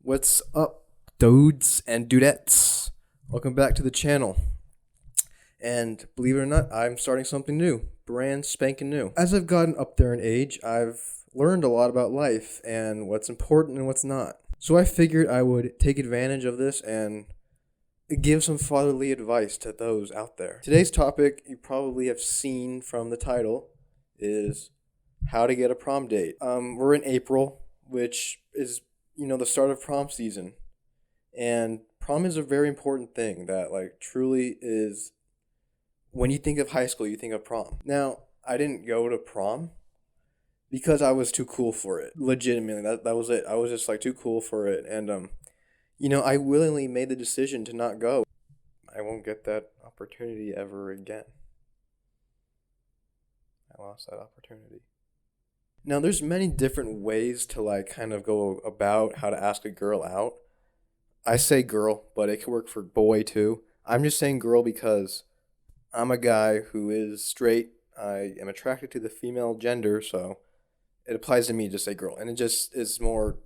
What's up, dudes and dudettes? Welcome back to the channel. And believe it or not, I'm starting something new, brand spanking new. As I've gotten up there in age, I've learned a lot about life and what's important and what's not. So I figured I would take advantage of this and give some fatherly advice to those out there. Today's topic, you probably have seen from the title, is how to get a prom date. We're in April, which is the start of prom season. And prom is a very important thing that truly is, when you think of high school, you think of prom. Now, I didn't go to prom because I was too cool for it. Legitimately, that was it. I was just too cool for it. And I willingly made the decision to not go. I won't get that opportunity ever again. I lost that opportunity. Now, there's many different ways to kind of go about how to ask a girl out. I say girl, but it could work for boy too. I'm just saying girl because I'm a guy who is straight. I am attracted to the female gender, so it applies to me to say girl. And it just is more,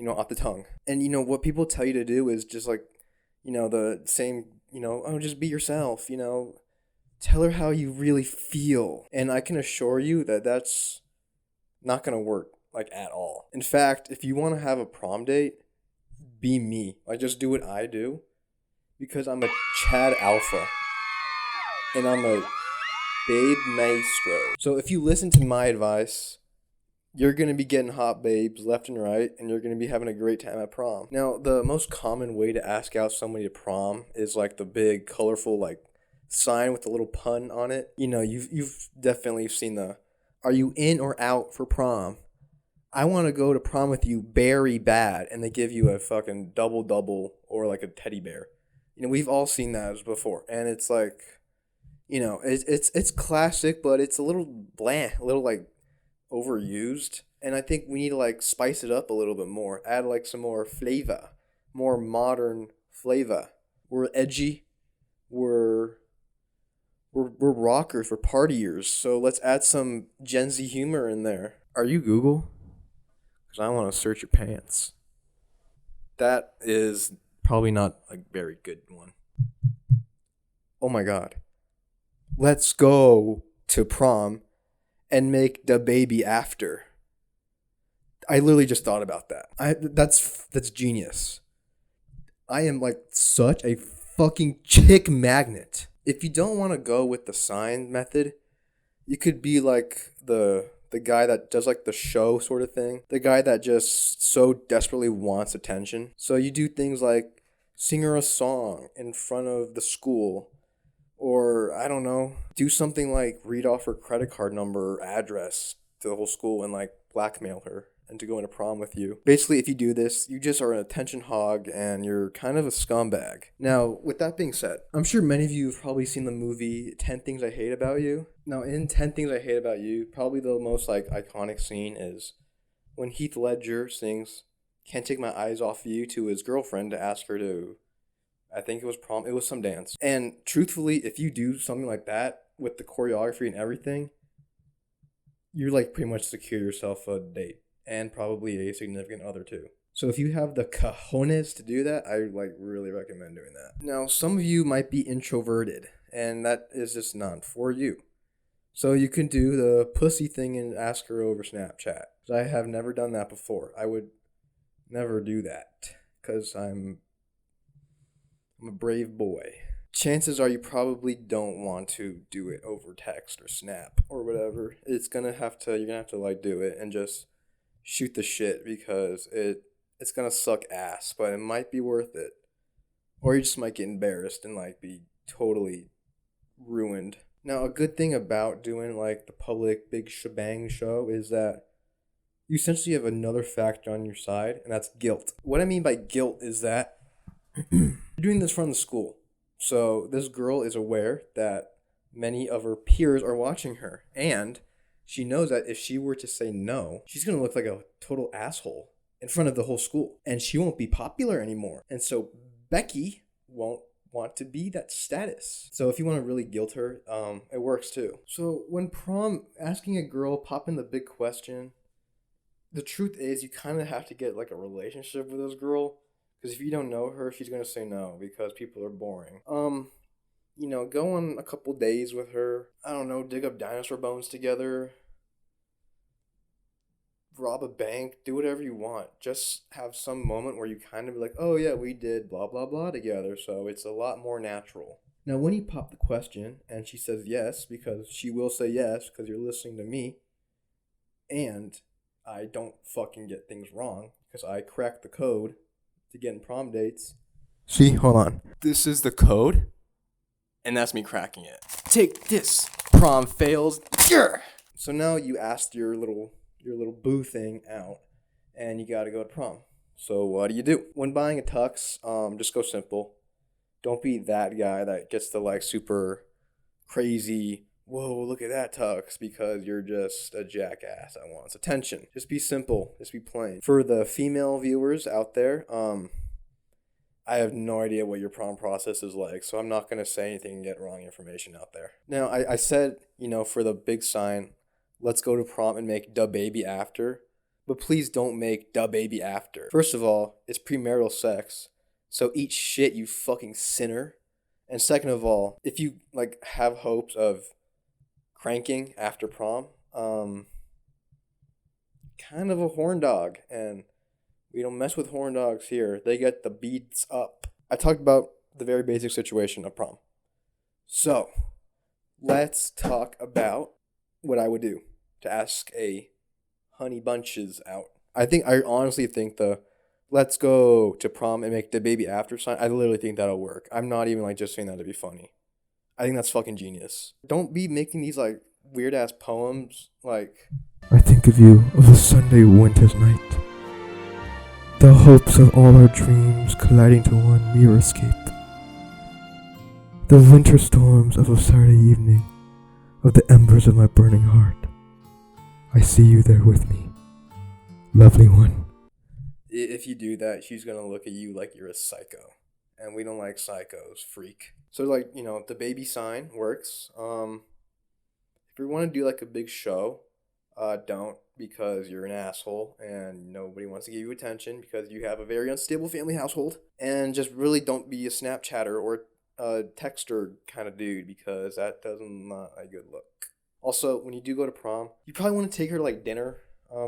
off the tongue. And, what people tell you to do is just the same, oh, just be yourself, Tell her how you really feel. And I can assure you that that's not going to work, at all. In fact, if you want to have a prom date, be me. Just do what I do. Because I'm a Chad Alpha. And I'm a babe maestro. So if you listen to my advice, you're going to be getting hot babes left and right. And you're going to be having a great time at prom. Now, the most common way to ask out somebody to prom is the big, colorful, sign with a little pun on it. You've definitely seen the, are you in or out for prom? I want to go to prom with you very bad. And they give you a fucking double or a teddy bear. We've all seen that before. And it's it's classic, but it's a little bland, a little overused. And I think we need to spice it up a little bit more. Add some more flavor, more modern flavor. We're edgy. We're rockers, we're partiers, so let's add some Gen Z humor in there. Are you Google? Because I want to search your pants. That is probably not a very good one. Oh my god. Let's go to prom and make the baby after. I literally just thought about that. That's genius. I am such a fucking chick magnet. If you don't want to go with the sign method, you could be the guy that does the show sort of thing. The guy that just so desperately wants attention. So you do things like sing her a song in front of the school. Or, I don't know, do something read off her credit card number or address to the whole school and blackmail her and to go into prom with you. Basically, if you do this, you just are an attention hog and you're kind of a scumbag. Now, with that being said, I'm sure many of you have probably seen the movie 10 Things I Hate About You. Now, in 10 Things I Hate About You, probably the most iconic scene is when Heath Ledger sings Can't Take My Eyes Off You to his girlfriend to ask her to, I think it was prom, it was some dance. And truthfully, if you do something like that with the choreography and everything, you're pretty much secure yourself a date. And probably a significant other too. So if you have the cojones to do that, I really recommend doing that. Now, some of you might be introverted, and that is just not for you. So you can do the pussy thing and ask her over Snapchat. I have never done that before. I would never do that because I'm a brave boy. Chances are you probably don't want to do it over text or Snap or whatever. You're gonna have to do it and just shoot the shit because it's gonna suck ass, but it might be worth it. Or you just might get embarrassed and be totally ruined. Now, a good thing about doing the public big shebang show is that you essentially have another factor on your side, and that's guilt. What I mean by guilt is that you're doing this from the school. So this girl is aware that many of her peers are watching her, and she knows that if she were to say no, she's going to look like a total asshole in front of the whole school. And she won't be popular anymore. And so Becky won't want to be that status. So if you want to really guilt her, it works too. So when prom, asking a girl, popping the big question, the truth is, you kind of have to get like a relationship with this girl. Because if you don't know her, she's gonna say no because people are boring. Go on a couple days with her. I don't know, dig up dinosaur bones together, rob a bank, do whatever you want. Just have some moment where you kind of be like, oh yeah, we did blah blah blah together, so it's a lot more natural. Now, when you pop the question and she says yes, because she will say yes because you're listening to me, and I don't fucking get things wrong because I crack the code to get in prom dates. See, hold on. This is the code, and that's me cracking it. Take this. Prom fails. Grr! So now you asked your little boo thing out, and you got to go to prom. So what do you do when buying a tux? Just go simple. Don't be that guy that gets the like super crazy. Whoa, look at that tux because you're just a jackass that wants attention. Just be simple. Just be plain. For the female viewers out there, I have no idea what your prom process is like, so I'm not going to say anything and get wrong information out there. Now, I said, for the big sign, let's go to prom and make da baby after, but please don't make da baby after. First of all, it's premarital sex, so eat shit, you fucking sinner. And second of all, if you, have hopes of cranking after prom, kind of a horn dog, and we don't mess with horn dogs here. They get the beats up. I talked about the very basic situation of prom. So, let's talk about what I would do to ask a honey bunches out. I honestly think the let's go to prom and make the baby after sign, I literally think that'll work. I'm not even just saying that to be funny. I think that's fucking genius. Don't be making these weird ass poems I think of you of a Sunday winter's night. The hopes of all our dreams colliding to one mirror escape. The winter storms of a Saturday evening, of the embers of my burning heart. I see you there with me, lovely one. If you do that, she's gonna look at you like you're a psycho. And we don't like psychos, freak. So the baby sign works. If you want to do a big show, don't, because you're an asshole and nobody wants to give you attention because you have a very unstable family household. And just really don't be a Snapchatter or a texter kind of dude because that doesn't not a good look. Also, when you do go to prom, you probably want to take her to dinner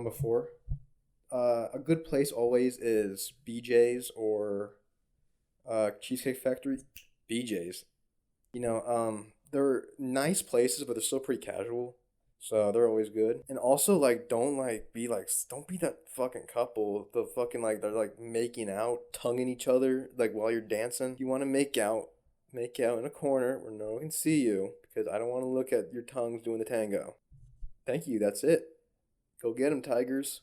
before. A good place always is BJ's or Cheesecake Factory. BJ's. They're nice places, but they're still pretty casual. So they're always good. And also don't be that fucking couple. The fucking they're making out, tonguing each other while you're dancing. You want to make out in a corner where no one can see you because I don't want to look at your tongues doing the tango. Thank you. That's it. Go get 'em, Tigers.